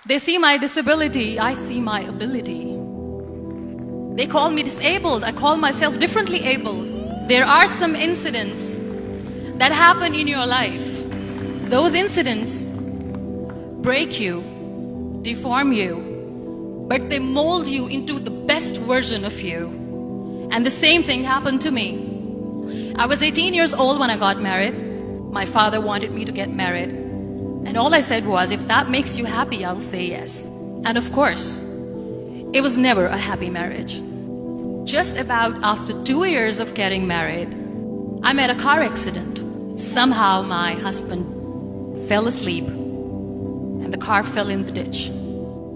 They see my disability, I see my ability. They call me disabled, I call myself differently abled. There are some incidents that happen in your life. Those incidents break you, deform you, but they mold you into the best version of you. And the same thing happened to me. I was 18 years old when I got married. My father wanted me to get married. And all I said was, if that makes you happy, I'll say yes. And of course, it was never a happy marriage. Just about after 2 years of getting married, I met a car accident. Somehow my husband fell asleep and the car fell in the ditch.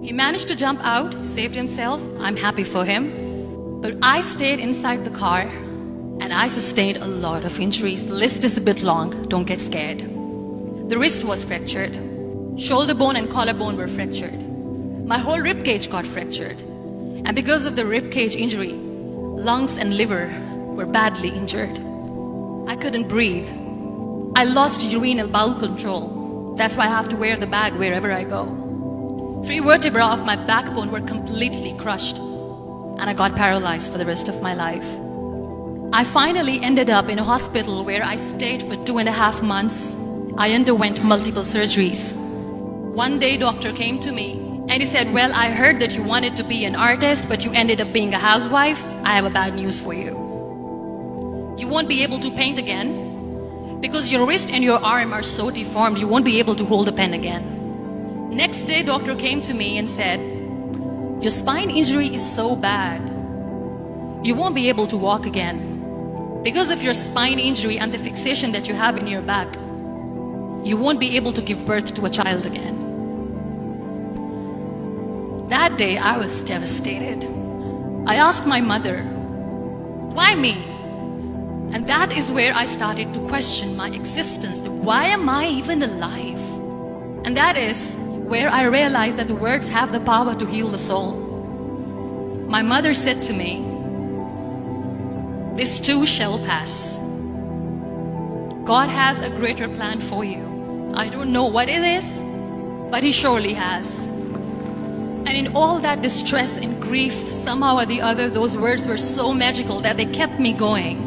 He managed to jump out, saved himself. I'm happy for him. But I stayed inside the car and I sustained a lot of injuries. The list is a bit long, don't get scared. The wrist was fractured. Shoulder bone and collarbone were fractured. My whole rib cage got fractured. And because of the rib cage injury, lungs and liver were badly injured. I couldn't breathe. I lost urinary bowel control. That's why I have to wear the bag wherever I go. 3 vertebrae of my backbone were completely crushed. And I got paralyzed for the rest of my life. I finally ended up in a hospital where I stayed for 2.5 months. I underwent multiple surgeries. One day, doctor came to me and he said, well, I heard that you wanted to be an artist, but you ended up being a housewife. I have a bad news for you. You won't be able to paint again because your wrist and your arm are so deformed, you won't be able to hold a pen again. Next day, doctor came to me and said, your spine injury is so bad, you won't be able to walk again. Because of your spine injury and the fixation that you have in your back, you won't be able to give birth to a child again. That day, I was devastated. I asked my mother, why me? And that is where I started to question my existence. Why am I even alive? And that is where I realized that the words have the power to heal the soul. My mother said to me, this too shall pass. God has a greater plan for you. I don't know what it is, but He surely has. And in all that distress and grief, somehow or the other, those words were so magical that they kept me going.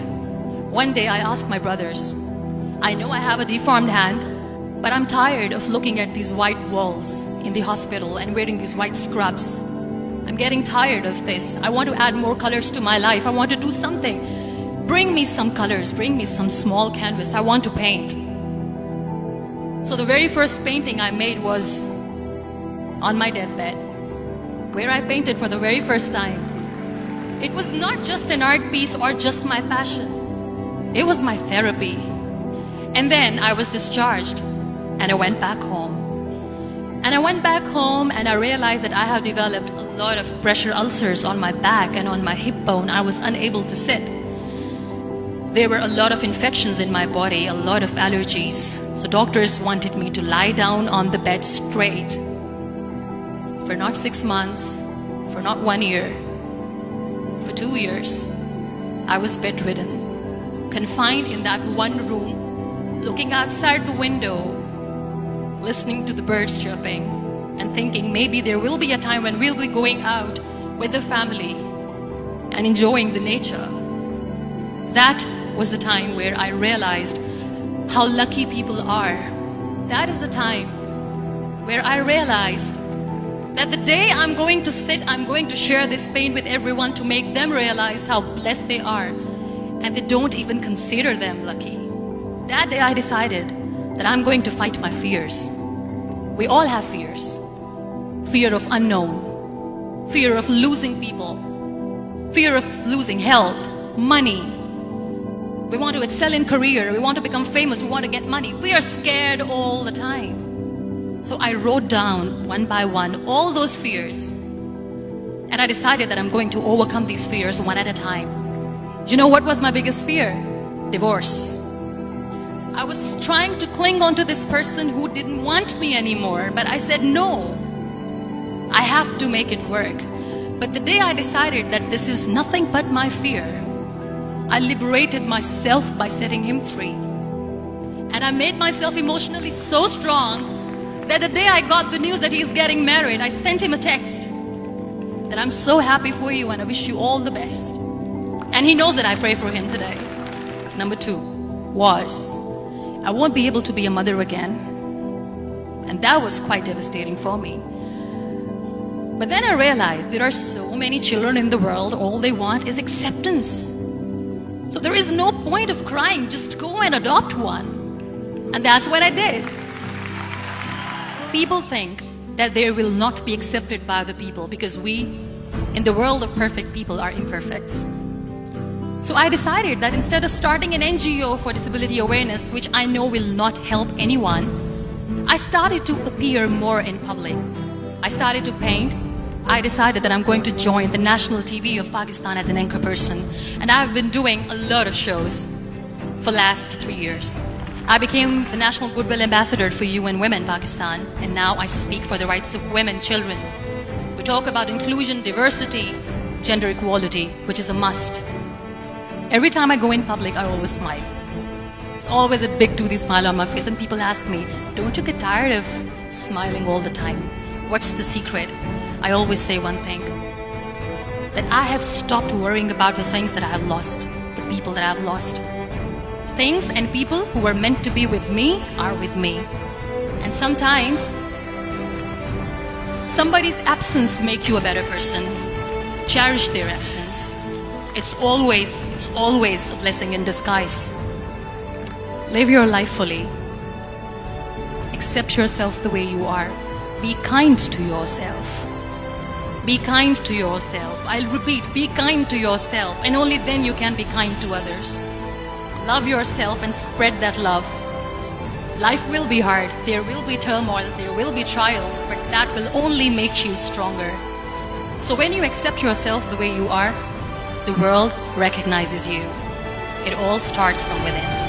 One day I asked my brothers, I know I have a deformed hand, but I'm tired of looking at these white walls in the hospital and wearing these white scrubs. I'm getting tired of this. I want to add more colors to my life. I want to do something. Bring me some colors. Bring me some small canvas. I want to paint. So the very first painting I made was on my deathbed, where I painted for the very first time. It was not just an art piece or just my passion. It was my therapy. And then I was discharged and I went back home. And I went back home and I realized that I have developed a lot of pressure ulcers on my back and on my hip bone. I was unable to sit. There were a lot of infections in my body, a lot of allergies. So doctors wanted me to lie down on the bed straight for not 6 months, for not 1 year, for 2 years. I was bedridden, confined in that one room, looking outside the window, listening to the birds chirping, and thinking maybe there will be a time when we'll be going out with the family and enjoying the nature. That was the time where I realized how lucky people are. That is the time where I realized that the day I'm going to sit, I'm going to share this pain with everyone to make them realize how blessed they are, and they don't even consider them lucky. That day I decided that I'm going to fight my fears. We all have fears. Fear of unknown, fear of losing people, fear of losing health, money. We want to excel in career, we want to become famous, we want to get money. We are scared all the time. So I wrote down one by one all those fears. And I decided that I'm going to overcome these fears one at a time. You know what was my biggest fear? Divorce. I was trying to cling on to this person who didn't want me anymore, but I said no. I have to make it work. But the day I decided that this is nothing but my fear, I liberated myself by setting him free. And I made myself emotionally so strong that the day I got the news that he's getting married, I sent him a text that I'm so happy for you and I wish you all the best. And he knows that I pray for him today. Number 2 was, I won't be able to be a mother again. And that was quite devastating for me. But then I realized there are so many children in the world, all they want is acceptance. So there is no point of crying, just go and adopt one. And that's what I did. People think that they will not be accepted by the people because we, in the world of perfect people, are imperfects. So I decided that instead of starting an NGO for disability awareness, which I know will not help anyone, I started to appear more in public. I started to paint. I decided that I'm going to join the national TV of Pakistan as an anchor person. And I've been doing a lot of shows for the last 3 years. I became the National Goodwill Ambassador for UN Women Pakistan, and now I speak for the rights of women, children. We talk about inclusion, diversity, gender equality, which is a must. Every time I go in public, I always smile. It's always a big toothy smile on my face, and people ask me, don't you get tired of smiling all the time? What's the secret? I always say one thing, that I have stopped worrying about the things that I have lost, the people that I have lost. Things and people who were meant to be with me are with me. And sometimes, somebody's absence makes you a better person. Cherish their absence. It's always a blessing in disguise. Live your life fully. Accept yourself the way you are. Be kind to yourself. Be kind to yourself. I'll repeat, be kind to yourself, and only then you can be kind to others. Love yourself and spread that love. Life will be hard. There will be turmoils, there will be trials, but that will only make you stronger. So when you accept yourself the way you are, the world recognizes you. It all starts from within.